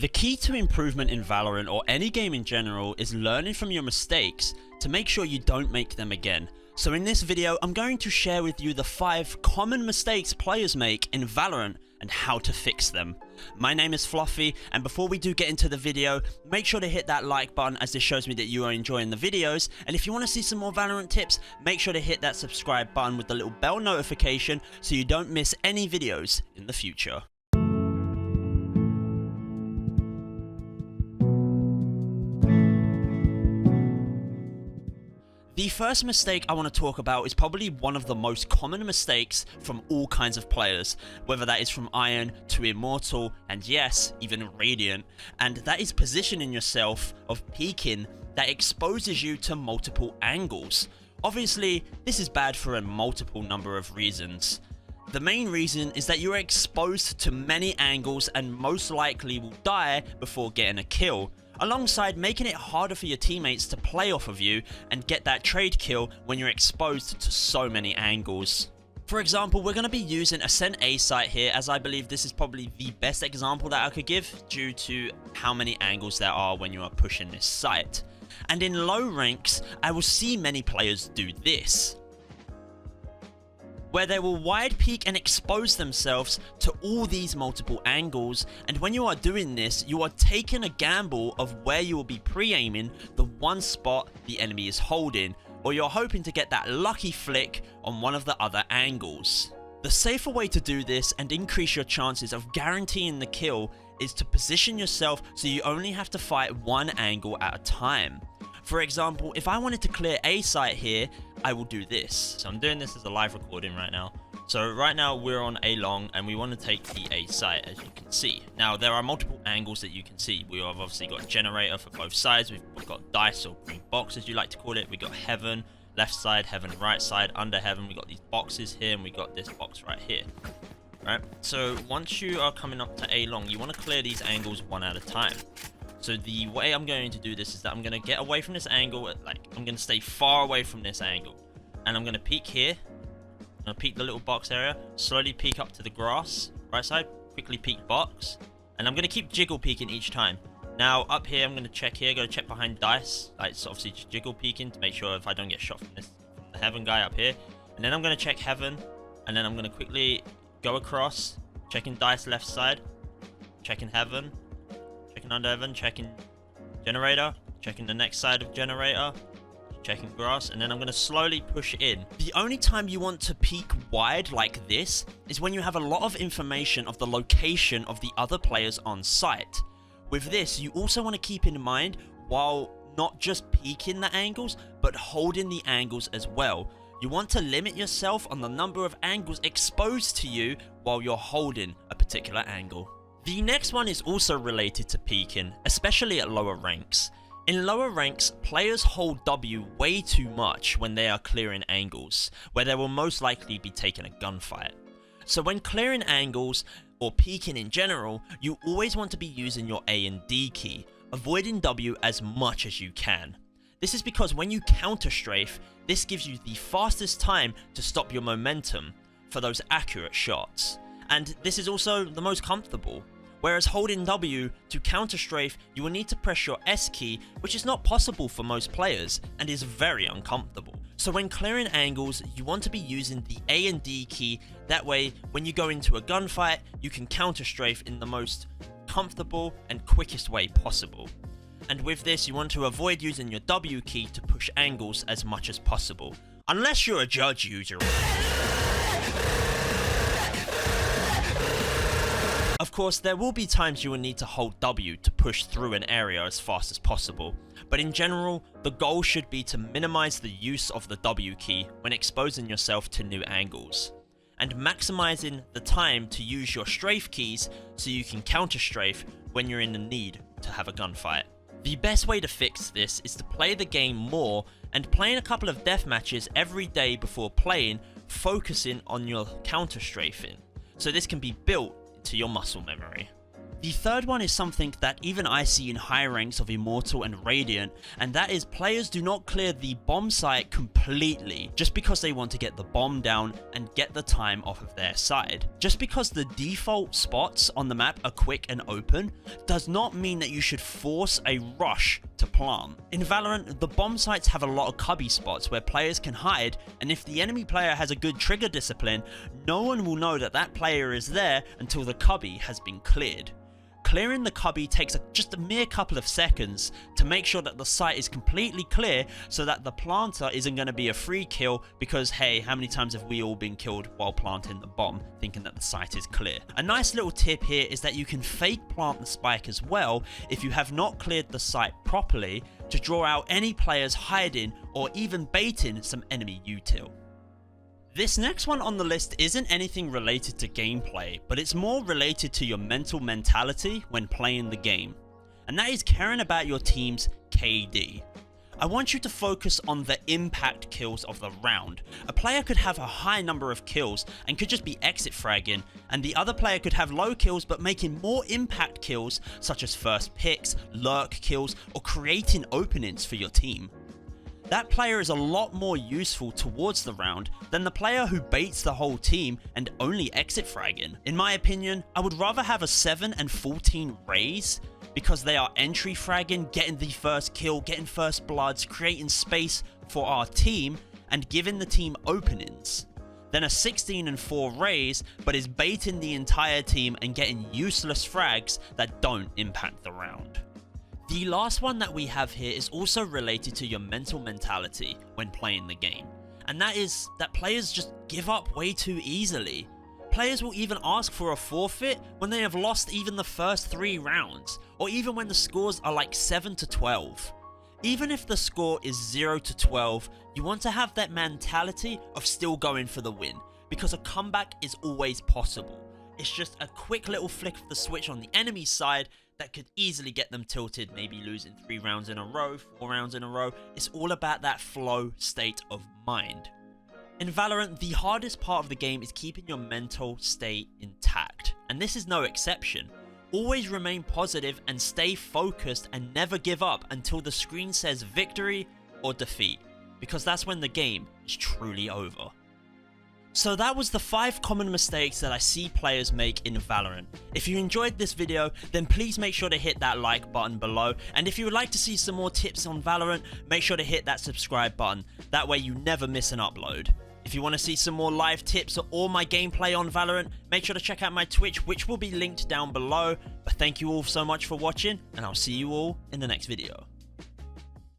The key to improvement in Valorant or any game in general is learning from your mistakes to make sure you don't make them again. So in this video, I'm going to share with you the 5 common mistakes players make in Valorant and how to fix them. My name is Fluffy, and before we do get into the video, make sure to hit that like button as this shows me that you are enjoying the videos. And if you want to see some more Valorant tips, make sure to hit that subscribe button with the little bell notification so you don't miss any videos in the future. The first mistake I want to talk about is probably one of the most common mistakes from all kinds of players, whether that is from Iron to Immortal, and yes, even Radiant, and that is positioning yourself of peeking that exposes you to multiple angles. Obviously, this is bad for a multiple number of reasons. The main reason is that you are exposed to many angles and most likely will die before getting a kill, alongside making it harder for your teammates to play off of you and get that trade kill when you're exposed to so many angles. For example, we're going to be using Ascent A site here, as I believe this is probably the best example that I could give due to how many angles there are when you are pushing this site. And in low ranks, I will see many players do this, where they will wide peek and expose themselves to all these multiple angles, and when you are doing this, you are taking a gamble of where you will be pre-aiming the one spot the enemy is holding, or you're hoping to get that lucky flick on one of the other angles. The safer way to do this and increase your chances of guaranteeing the kill is to position yourself so you only have to fight one angle at a time. For example, if I wanted to clear A site here, I will do this. So I'm doing this as a live recording right now. So right now we're on A long and we want to take the A site, as you can see. Now there are multiple angles that you can see. We have obviously got generator for both sides. We've got dice or green box, as you like to call it. We got heaven, left side, heaven, right side, under heaven. We got these boxes here and we got this box right here. Right. So once you are coming up to A long, you want to clear these angles one at a time. So the way I'm going to do this is that I'm going to get away from this angle, I'm going to stay far away from this angle. And I'm going to peek here. I'm going to peek the little box area, slowly peek up to the grass, right side, quickly peek box. And I'm going to keep jiggle peeking each time. Now up here, I'm going to check here, go check behind dice. So obviously just jiggle peeking to make sure if I don't get shot from the heaven guy up here. And then I'm going to check heaven. And then I'm going to quickly go across, checking dice left side, checking heaven. Checking under heaven, checking generator, checking the next side of generator, checking grass, and then I'm going to slowly push in. The only time you want to peek wide like this is when you have a lot of information of the location of the other players on site. With this, you also want to keep in mind, while not just peeking the angles, but holding the angles as well. You want to limit yourself on the number of angles exposed to you while you're holding a particular angle. The next one is also related to peeking, especially at lower ranks. In lower ranks, players hold W way too much when they are clearing angles, where they will most likely be taking a gunfight. So when clearing angles, or peeking in general, you always want to be using your A and D key, avoiding W as much as you can. This is because when you counter strafe, this gives you the fastest time to stop your momentum for those accurate shots. And this is also the most comfortable. Whereas holding W to counter strafe, you will need to press your S key, which is not possible for most players and is very uncomfortable. So when clearing angles, you want to be using the A and D key. That way, when you go into a gunfight, you can counter strafe in the most comfortable and quickest way possible. And with this, you want to avoid using your W key to push angles as much as possible, unless you're a judge user. Of course, there will be times you will need to hold W to push through an area as fast as possible, but in general, the goal should be to minimize the use of the W key when exposing yourself to new angles, and maximizing the time to use your strafe keys so you can counter strafe when you're in the need to have a gunfight. The best way to fix this is to play the game more and playing a couple of death matches every day before playing, focusing on your counter strafing, so this can be built to your muscle memory. The third one is something that even I see in high ranks of Immortal and Radiant, and that is players do not clear the bomb site completely just because they want to get the bomb down and get the time off of their side. Just because the default spots on the map are quick and open does not mean that you should force a rush to plant. In Valorant, the bomb sites have a lot of cubby spots where players can hide, and if the enemy player has a good trigger discipline, no one will know that that player is there until the cubby has been cleared. Clearing the cubby takes just a mere couple of seconds to make sure that the site is completely clear so that the planter isn't going to be a free kill because, hey, how many times have we all been killed while planting the bomb thinking that the site is clear? A nice little tip here is that you can fake plant the spike as well if you have not cleared the site properly to draw out any players hiding or even baiting some enemy util. This next one on the list isn't anything related to gameplay, but it's more related to your mental mentality when playing the game, and that is caring about your team's KD. I want you to focus on the impact kills of the round. A player could have a high number of kills and could just be exit fragging, and the other player could have low kills but making more impact kills such as first picks, lurk kills, or creating openings for your team. That player is a lot more useful towards the round than the player who baits the whole team and only exit fragging. In my opinion, I would rather have a 7 and 14 Rays because they are entry fragging, getting the first kill, getting first bloods, creating space for our team and giving the team openings, than a 16 and 4 Rays but is baiting the entire team and getting useless frags that don't impact the round. The last one that we have here is also related to your mental mentality when playing the game, and that is that players just give up way too easily. Players will even ask for a forfeit when they have lost even the first 3 rounds, or even when the scores are like 7 to 12. Even if the score is 0 to 12, you want to have that mentality of still going for the win, because a comeback is always possible. It's just a quick little flick of the switch on the enemy side that could easily get them tilted, maybe losing 3 rounds in a row, 4 rounds in a row. It's all about that flow state of mind. In Valorant, the hardest part of the game is keeping your mental state intact, and this is no exception. Always remain positive and stay focused and never give up until the screen says victory or defeat, because that's when the game is truly over. So that was the 5 common mistakes that I see players make in Valorant. If you enjoyed this video, then please make sure to hit that like button below, and if you would like to see some more tips on Valorant, make sure to hit that subscribe button. That way you never miss an upload. If you want to see some more live tips or my gameplay on Valorant, make sure to check out my Twitch, which will be linked down below. But thank you all so much for watching, and I'll see you all in the next video.